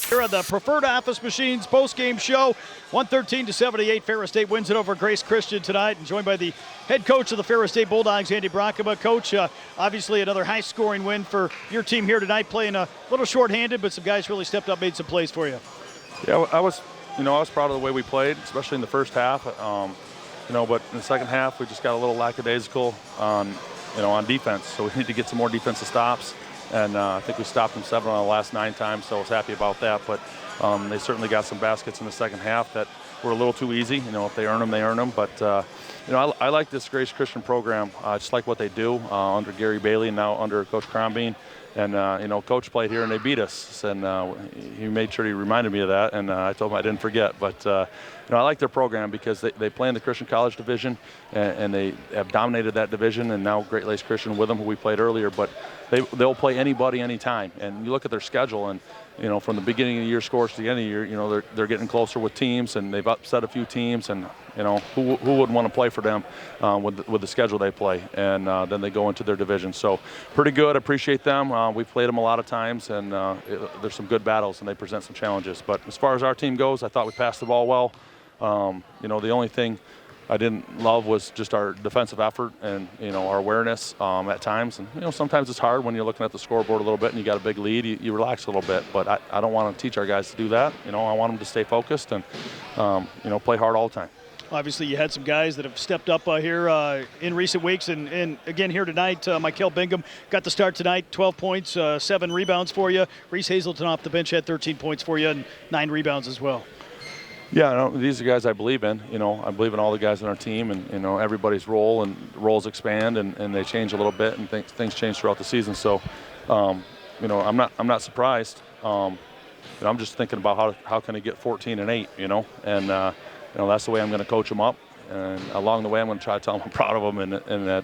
Here on the Preferred Office Machines post-game show, 113-78, Ferris State wins it over Grace Christian tonight, and joined by the head coach of the Ferris State Bulldogs, Andy Bronkema. Coach, obviously another high-scoring win for your team here tonight, playing a little short-handed, but some guys really stepped up, made some plays for you. Yeah, I was proud of the way we played, especially in the first half. But in the second half, we just got a little lackadaisical on defense. So we need to get some more defensive stops. And I think we stopped them 7 on the last 9 times, so I was happy about that. But they certainly got some baskets in the second half that were a little too easy. If they earn them, they earn them. But, I like this Grace Christian program. I just like what they do under Gary Bailey and now under Coach Crombeen. And, Coach played here and they beat us. And he made sure he reminded me of that. And I told him I didn't forget. But, I like their program because they play in the Christian College division and they have dominated that division. And now Great Lakes Christian with them, who we played earlier. But they'll play anybody, anytime. And you look at their schedule and, from the beginning of the year scores to the end of the year, they're getting closer with teams and they've upset a few teams. And, who wouldn't want to play for them with the schedule they play? And then they go into their division. So pretty good. Appreciate them. We've played them a lot of times, and there's some good battles, and they present some challenges. But as far as our team goes, I thought we passed the ball well. The only thing I didn't love was just our defensive effort and, our awareness at times. And, sometimes it's hard when you're looking at the scoreboard a little bit and you got a big lead, you relax a little bit. But I don't want to teach our guys to do that. I want them to stay focused and, play hard all the time. Obviously, you had some guys that have stepped up here in recent weeks. And again, here tonight, Michael Bingham got the start tonight, 12 points, 7 rebounds for you. Reese Hazelton off the bench had 13 points for you and 9 rebounds as well. Yeah, these are guys I believe in. I believe in all the guys on our team, and everybody's role and roles expand and they change a little bit, and things change throughout the season. So, I'm not surprised. I'm just thinking about how can I get 14 and 8, and that's the way I'm going to coach him up. And along the way, I'm going to try to tell him I'm proud of him and that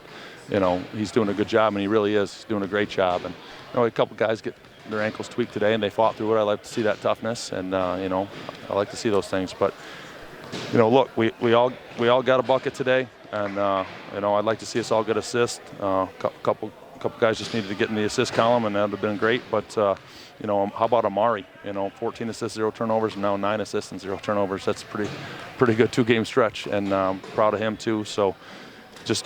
he's doing a good job, and he really is. He's doing a great job. And a couple guys get their ankles tweaked today, and they fought through it. I like to see that toughness, and I like to see those things. But look, we all got a bucket today, and I'd like to see us all get assists. Couple guys just needed to get in the assist column, and that would have been great. But how about Amari? 14 assists, 0 turnovers, and now 9 assists and 0 turnovers. That's a pretty good 2-game stretch, and I'm proud of him too. So just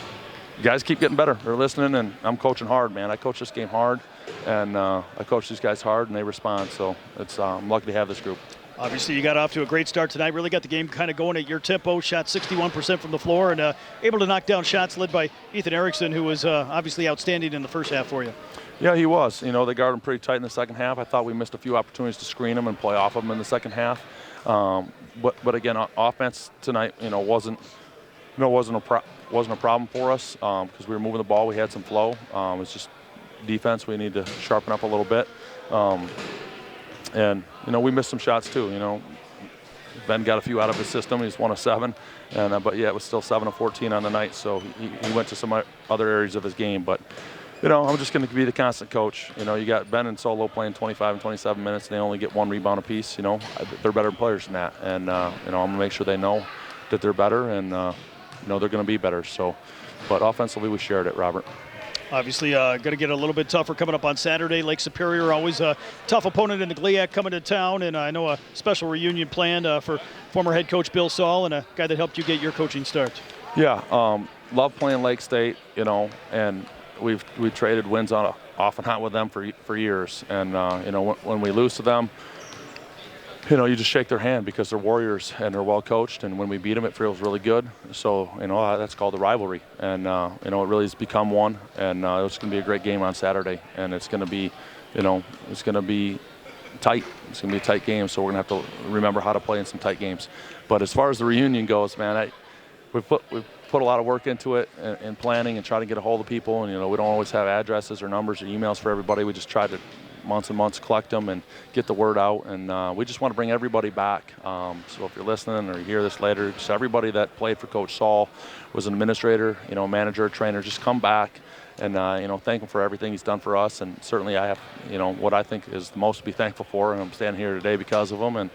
guys keep getting better. They're listening, and I'm coaching hard, man. I coach this game hard. And I coach these guys hard, and they respond. So I'm lucky to have this group. Obviously, you got off to a great start tonight. Really got the game kind of going at your tempo. Shot 61% from the floor and able to knock down shots led by Ethan Erickson, who was obviously outstanding in the first half for you. Yeah, he was. They guarded him pretty tight in the second half. I thought we missed a few opportunities to screen him and play off of him in the second half. But again, offense tonight, wasn't a problem for us because we were moving the ball. We had some flow. It's just defense we need to sharpen up a little bit, and we missed some shots too. Ben got a few out of his system. He's 1 of 7, and but yeah, it was still 7 of 14 on the night. So he went to some other areas of his game. But I'm just going to be the constant coach. You got Ben and Solo playing 25 and 27 minutes, and they only get 1 rebound apiece. They're better players than that, and I'm going to make sure they know that they're better, and they're going to be better. So, but offensively, we shared it, Robert. Obviously, going to get a little bit tougher coming up on Saturday. Lake Superior, always a tough opponent in the GLIAC coming to town. And I know a special reunion planned for former head coach Bill Saul and a guy that helped you get your coaching start. Yeah, love playing Lake State, and we've traded wins off and on with them for years. And, when we lose to them, you just shake their hand because they're warriors and they're well coached. And when we beat them, it feels really good. So, that's called the rivalry. And, it really has become one. And it's going to be a great game on Saturday. And it's going to be, it's going to be tight. It's going to be a tight game. So we're going to have to remember how to play in some tight games. But as far as the reunion goes, man, we've put a lot of work into it and planning and trying to get a hold of people. And, we don't always have addresses or numbers or emails for everybody. We just try to months and months collect them and get the word out, and we just want to bring everybody back. So if you're listening or you hear this later, just everybody that played for Coach Saul, was an administrator, manager, trainer, just come back and thank him for everything he's done for us. And certainly I have what I think is the most to be thankful for, and I'm standing here today because of him. And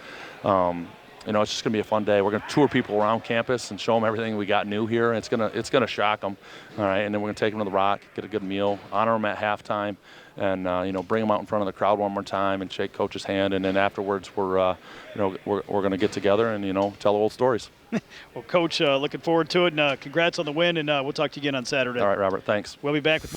it's just gonna be a fun day. We're gonna tour people around campus and show them everything we got new here. It's gonna shock them, all right. And then we're gonna take them to the Rock, get a good meal, honor them at halftime, and bring them out in front of the crowd one more time and shake Coach's hand, and then afterwards we're going to get together and tell old stories. Well, Coach, looking forward to it, and congrats on the win, and we'll talk to you again on Saturday. All right, Robert, thanks. We'll be back with